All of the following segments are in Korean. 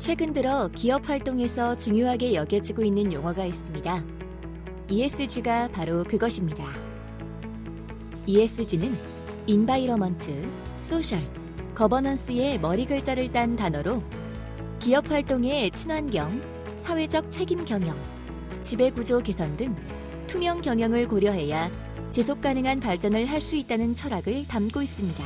최근 들어 기업 활동에서 중요하게 여겨지고 있는 용어가 있습니다. ESG가 바로 그것입니다. ESG는 Environment, Social, Governance의 머리 글자를 딴 단어로 기업 활동의 친환경, 사회적 책임 경영, 지배구조 개선 등 투명 경영을 고려해야 지속 가능한 발전을 할 수 있다는 철학을 담고 있습니다.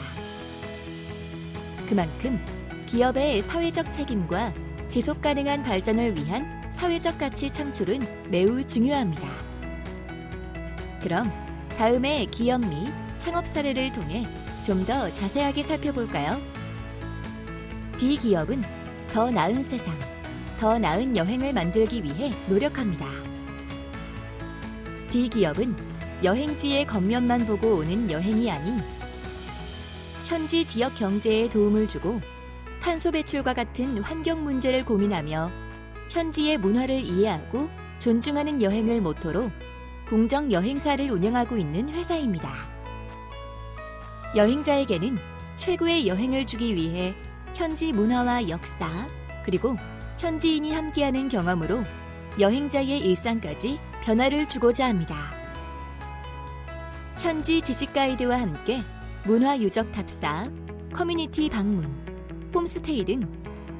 그만큼 기업의 사회적 책임과 지속 가능한 발전을 위한 사회적 가치 창출은 매우 중요합니다. 그럼 다음에 기업 및 창업 사례를 통해 좀 더 자세하게 살펴볼까요? D기업은 더 나은 세상, 더 나은 여행을 만들기 위해 노력합니다. D기업은 여행지의 겉면만 보고 오는 여행이 아닌 현지 지역 경제에 도움을 주고 탄소 배출과 같은 환경 문제를 고민하며 현지의 문화를 이해하고 존중하는 여행을 모토로 공정 여행사를 운영하고 있는 회사입니다. 여행자에게는 최고의 여행을 주기 위해 현지 문화와 역사, 그리고 현지인이 함께하는 경험으로 여행자의 일상까지 변화를 주고자 합니다. 현지 지식 가이드와 함께 문화 유적 탑사, 커뮤니티 방문, 홈스테이 등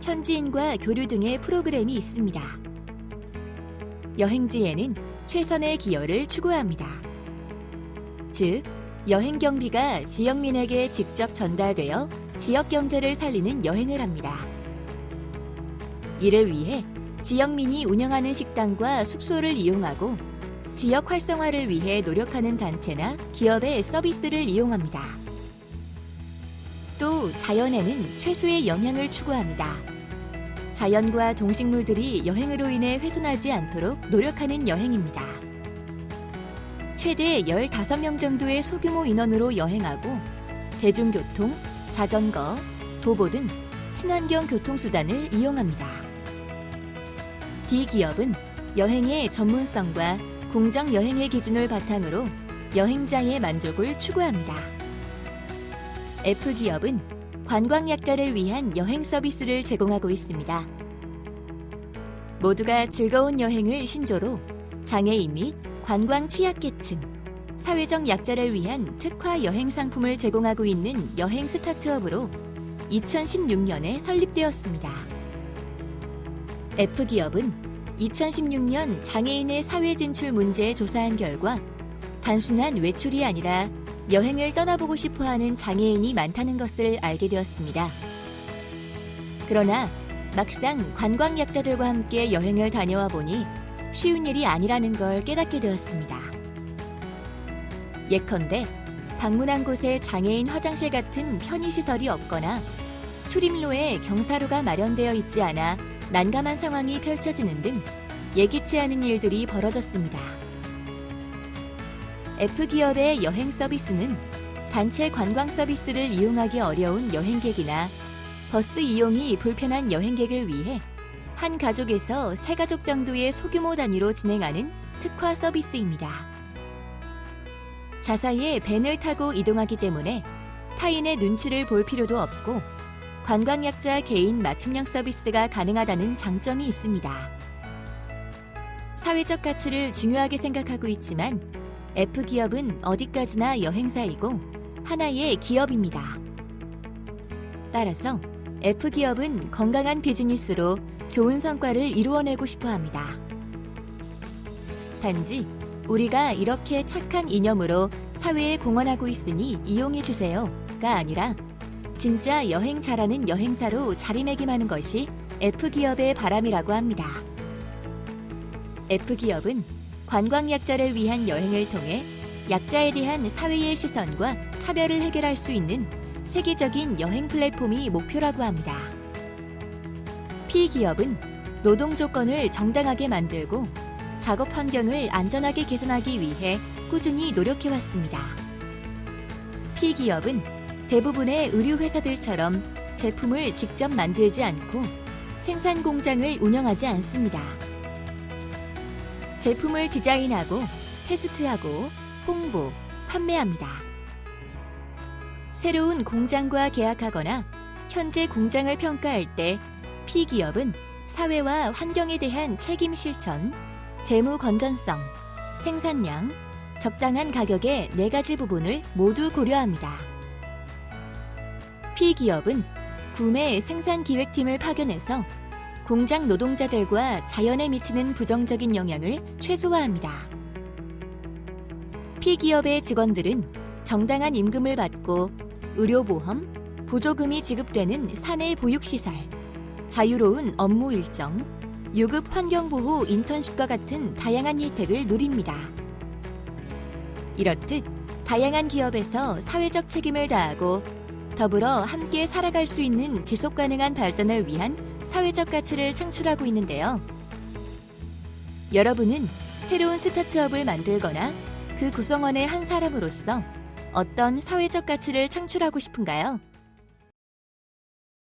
현지인과 교류 등의 프로그램이 있습니다. 여행지에는 최선의 기여를 추구합니다. 즉, 여행 경비가 지역민에게 직접 전달되어 지역 경제를 살리는 여행을 합니다. 이를 위해 지역민이 운영하는 식당과 숙소를 이용하고 지역 활성화를 위해 노력하는 단체나 기업의 서비스를 이용합니다. 또 자연에는 최소의 영향을 추구합니다. 자연과 동식물들이 여행으로 인해 훼손하지 않도록 노력하는 여행입니다. 최대 15명 정도의 소규모 인원으로 여행하고 대중교통, 자전거, 도보 등 친환경 교통수단을 이용합니다. D기업은 여행의 전문성과 공정 여행의 기준을 바탕으로 여행자의 만족을 추구합니다. F기업은 관광약자를 위한 여행 서비스를 제공하고 있습니다. 모두가 즐거운 여행을 신조로 장애인 및 관광 취약계층, 사회적 약자를 위한 특화 여행 상품을 제공하고 있는 여행 스타트업으로 2016년에 설립되었습니다. F기업은 2016년 장애인의 사회 진출 문제에 조사한 결과 단순한 외출이 아니라 여행을 떠나보고 싶어하는 장애인이 많다는 것을 알게 되었습니다. 그러나 막상 관광약자들과 함께 여행을 다녀와 보니 쉬운 일이 아니라는 걸 깨닫게 되었습니다. 예컨대 방문한 곳에 장애인 화장실 같은 편의시설이 없거나 출입로에 경사로가 마련되어 있지 않아 난감한 상황이 펼쳐지는 등 예기치 않은 일들이 벌어졌습니다. F기업의 여행 서비스는 단체 관광 서비스를 이용하기 어려운 여행객이나 버스 이용이 불편한 여행객을 위해 한 가족에서 3가족 정도의 소규모 단위로 진행하는 특화 서비스입니다. 자사의 밴을 타고 이동하기 때문에 타인의 눈치를 볼 필요도 없고 관광약자 개인 맞춤형 서비스가 가능하다는 장점이 있습니다. 사회적 가치를 중요하게 생각하고 있지만 F기업은 어디까지나 여행사이고 하나의 기업입니다. 따라서 F기업은 건강한 비즈니스로 좋은 성과를 이루어내고 싶어 합니다. 단지 우리가 이렇게 착한 이념으로 사회에 공헌하고 있으니 이용해 주세요가 아니라 진짜 여행 잘하는 여행사로 자리매김하는 것이 F기업의 바람이라고 합니다. F기업은 관광약자를 위한 여행을 통해 약자에 대한 사회의 시선과 차별을 해결할 수 있는 세계적인 여행 플랫폼이 목표라고 합니다. P기업은 노동 조건을 정당하게 만들고 작업 환경을 안전하게 개선하기 위해 꾸준히 노력해왔습니다. P기업은 대부분의 의류 회사들처럼 제품을 직접 만들지 않고 생산 공장을 운영하지 않습니다. 제품을 디자인하고 테스트하고 홍보, 판매합니다. 새로운 공장과 계약하거나 현재 공장을 평가할 때 P기업은 사회와 환경에 대한 책임 실천, 재무 건전성, 생산량, 적당한 가격의 4가지 부분을 모두 고려합니다. P기업은 구매 생산기획팀을 파견해서 공장 노동자들과 자연에 미치는 부정적인 영향을 최소화합니다. P기업의 직원들은 정당한 임금을 받고 의료보험, 보조금이 지급되는 사내 보육시설, 자유로운 업무 일정, 유급 환경보호 인턴십과 같은 다양한 혜택을 누립니다. 이렇듯 다양한 기업에서 사회적 책임을 다하고 더불어 함께 살아갈 수 있는 지속가능한 발전을 위한 사회적 가치를 창출하고 있는데요. 여러분은 새로운 스타트업을 만들거나 그 구성원의 한 사람으로서 어떤 사회적 가치를 창출하고 싶은가요?